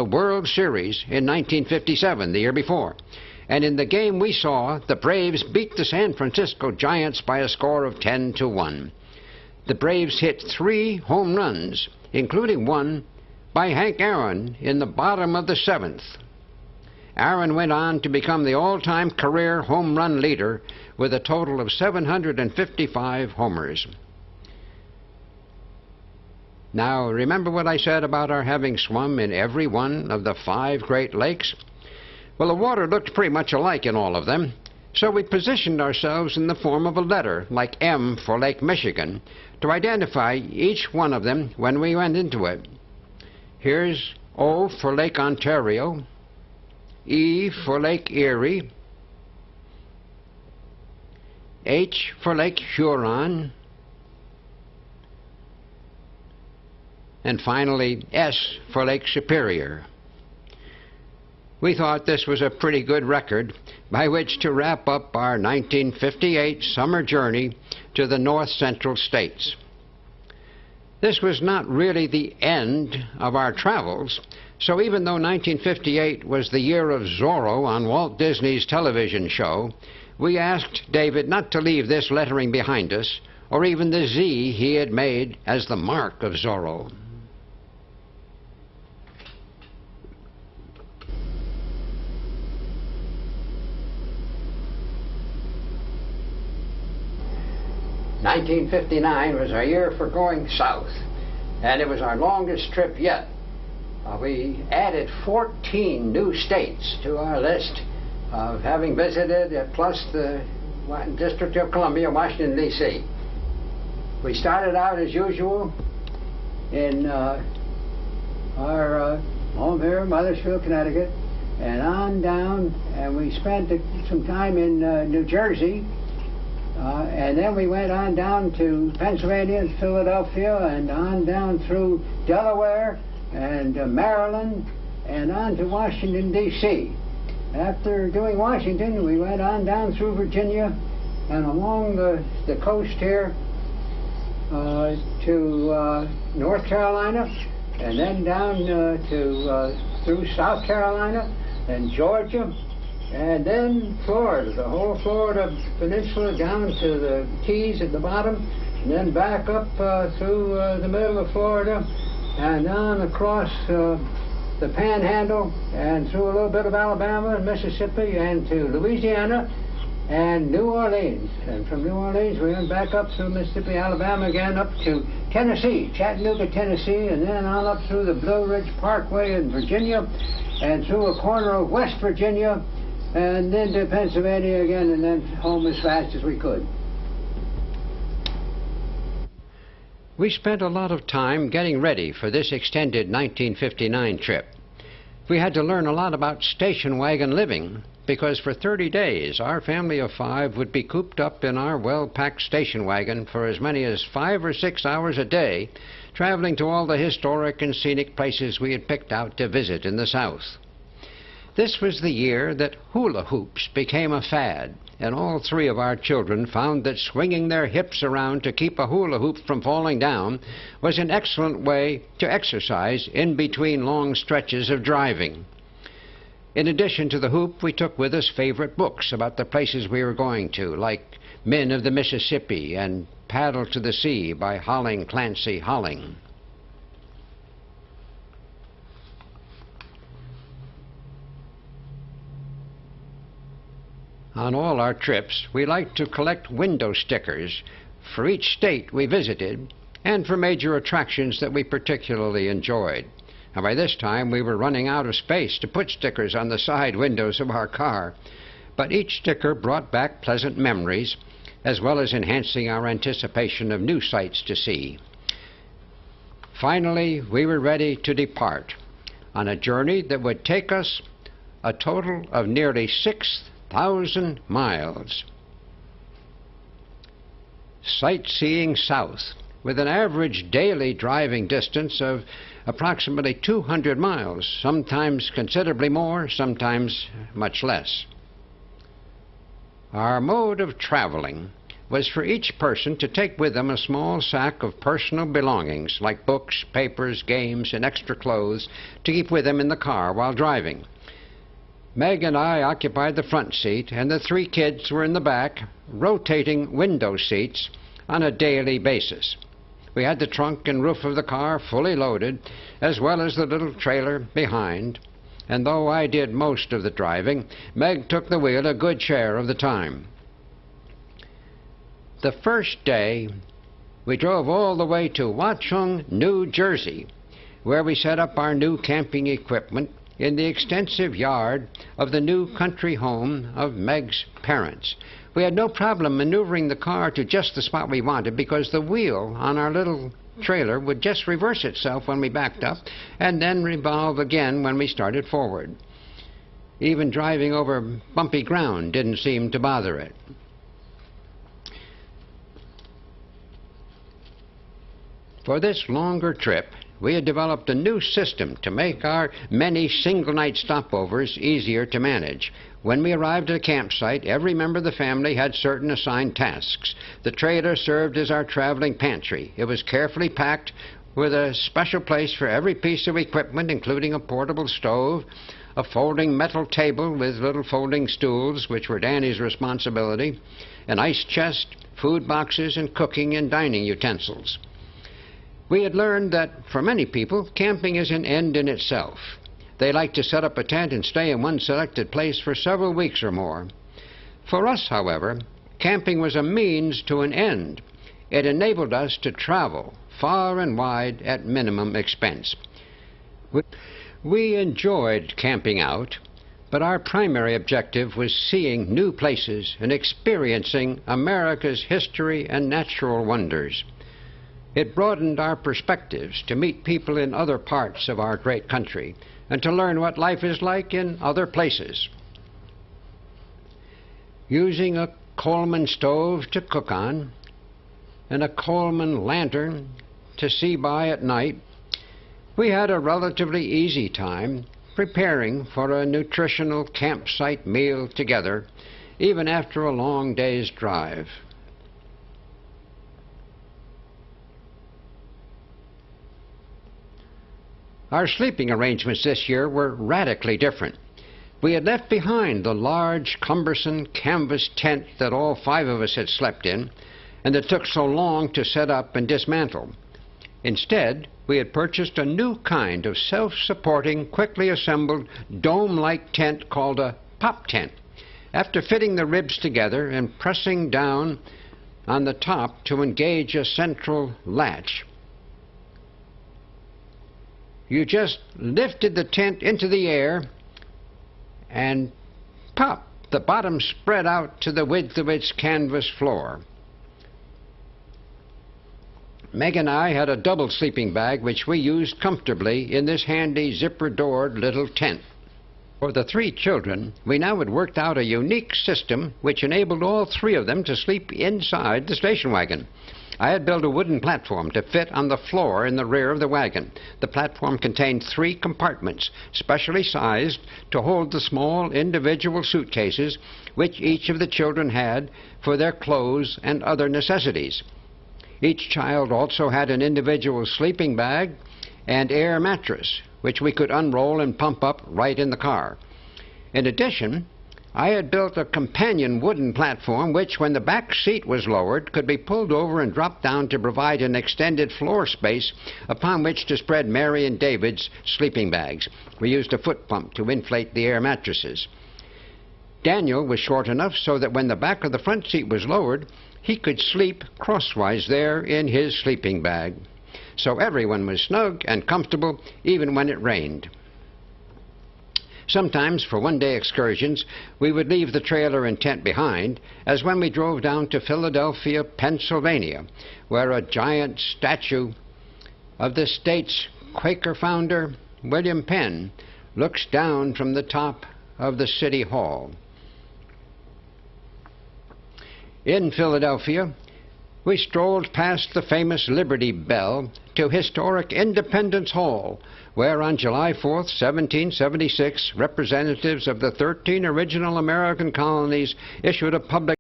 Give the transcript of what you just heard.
the World Series in 1957, the year before. And in the game we saw, the Braves beat the San Francisco Giants by a score of 10-1. The Braves hit 3 home runs, including one by Hank Aaron in the bottom of the 7th. Aaron went on to become the all-time career home run leader with a total of 755 homers. Now, remember what I said about our having swum in every one of the 5 Great Lakes? Well, the water looked pretty much alike in all of them, so we positioned ourselves in the form of a letter, like M for Lake Michigan, to identify each one of them when we went into it. Here's O for Lake Ontario, E for Lake Erie, H for Lake Huron, and finally S for Lake Superior. We thought this was a pretty good record by which to wrap up our 1958 summer journey to the north central states. This was not really the end of our travels, so even though 1958 was the year of Zorro on Walt Disney's television show, we asked David not to leave this lettering behind us, or even the Z he had made as the mark of Zorro. "1959 was our year for going south, and it was our longest trip yet. We added 14 new states to our list of having visited, plus the District of Columbia, Washington, D.C. We started out as usual in our home here in Mothersfield, Connecticut, and on down, and we spent some time in New Jersey. And then we went on down to Pennsylvania and Philadelphia, and on down through Delaware and Maryland, and on to Washington, D.C. After doing Washington, we went on down through Virginia and along the coast here to North Carolina, and then down through South Carolina and Georgia, and then Florida, the whole Florida peninsula down to the Keys at the bottom, and then back up through the middle of Florida and on across the Panhandle and through a little bit of Alabama and Mississippi and to Louisiana and New Orleans. And from New Orleans we went back up through Mississippi, Alabama again, up to Tennessee, Chattanooga, Tennessee, and then on up through the Blue Ridge Parkway in Virginia and through a corner of West Virginia, and then to Pennsylvania again, and then home as fast as we could. We spent a lot of time getting ready for this extended 1959 trip. We had to learn a lot about station wagon living, because for 30 days our family of 5 would be cooped up in our well-packed station wagon for as many as 5 or 6 hours a day, traveling to all the historic and scenic places we had picked out to visit in the South. This was the year that hula hoops became a fad, and all 3 of our children found that swinging their hips around to keep a hula hoop from falling down was an excellent way to exercise in between long stretches of driving. In addition to the hoop, we took with us favorite books about the places we were going to, like Men of the Mississippi and Paddle to the Sea by Holling Clancy Holling. On all our trips, we liked to collect window stickers for each state we visited and for major attractions that we particularly enjoyed. And by this time, we were running out of space to put stickers on the side windows of our car. But each sticker brought back pleasant memories, as well as enhancing our anticipation of new sights to see. Finally, we were ready to depart on a journey that would take us a total of nearly 6,000 miles. Sightseeing south, with an average daily driving distance of approximately 200 miles, sometimes considerably more, sometimes much less. Our mode of traveling was for each person to take with them a small sack of personal belongings like books, papers, games, and extra clothes to keep with them in the car while driving. Meg and I occupied the front seat, and the 3 kids were in the back, rotating window seats on a daily basis. We had the trunk and roof of the car fully loaded, as well as the little trailer behind, and though I did most of the driving, Meg took the wheel a good share of the time. The first day, we drove all the way to Watchung, New Jersey, where we set up our new camping equipment in the extensive yard of the new country home of Meg's parents. We had no problem maneuvering the car to just the spot we wanted because the wheel on our little trailer would just reverse itself when we backed up and then revolve again when we started forward. Even driving over bumpy ground didn't seem to bother it. For this longer trip, we had developed a new system to make our many single-night stopovers easier to manage. When we arrived at a campsite, every member of the family had certain assigned tasks. The trailer served as our traveling pantry. It was carefully packed with a special place for every piece of equipment, including a portable stove, a folding metal table with little folding stools, which were Danny's responsibility, an ice chest, food boxes, and cooking and dining utensils. We had learned that for many people, camping is an end in itself. They like to set up a tent and stay in one selected place for several weeks or more. For us, however, camping was a means to an end. It enabled us to travel far and wide at minimum expense. We enjoyed camping out, but our primary objective was seeing new places and experiencing America's history and natural wonders. It broadened our perspectives to meet people in other parts of our great country and to learn what life is like in other places. Using a Coleman stove to cook on and a Coleman lantern to see by at night, we had a relatively easy time preparing for a nutritional campsite meal together, even after a long day's drive. Our sleeping arrangements this year were radically different. We had left behind the large, cumbersome canvas tent that all 5 of us had slept in, and that took so long to set up and dismantle. Instead, we had purchased a new kind of self-supporting, quickly assembled, dome-like tent called a pop tent. After fitting the ribs together and pressing down on the top to engage a central latch, you just lifted the tent into the air and pop, the bottom spread out to the width of its canvas floor. Meg and I had a double sleeping bag which we used comfortably in this handy zipper-doored little tent. For the 3 children, we now had worked out a unique system which enabled all 3 of them to sleep inside the station wagon. I had built a wooden platform to fit on the floor in the rear of the wagon. The platform contained 3 compartments, specially sized to hold the small individual suitcases which each of the children had for their clothes and other necessities. Each child also had an individual sleeping bag and air mattress, which we could unroll and pump up right in the car. In addition, I had built a companion wooden platform which, when the back seat was lowered, could be pulled over and dropped down to provide an extended floor space upon which to spread Mary and David's sleeping bags. We used a foot pump to inflate the air mattresses. Daniel was short enough so that when the back of the front seat was lowered, he could sleep crosswise there in his sleeping bag. So everyone was snug and comfortable, even when it rained. Sometimes, for one-day excursions, we would leave the trailer and tent behind, as when we drove down to Philadelphia, Pennsylvania, where a giant statue of the state's Quaker founder, William Penn, looks down from the top of the City Hall. In Philadelphia, we strolled past the famous Liberty Bell to historic Independence Hall, where on July 4th, 1776, representatives of the 13 original American colonies issued a public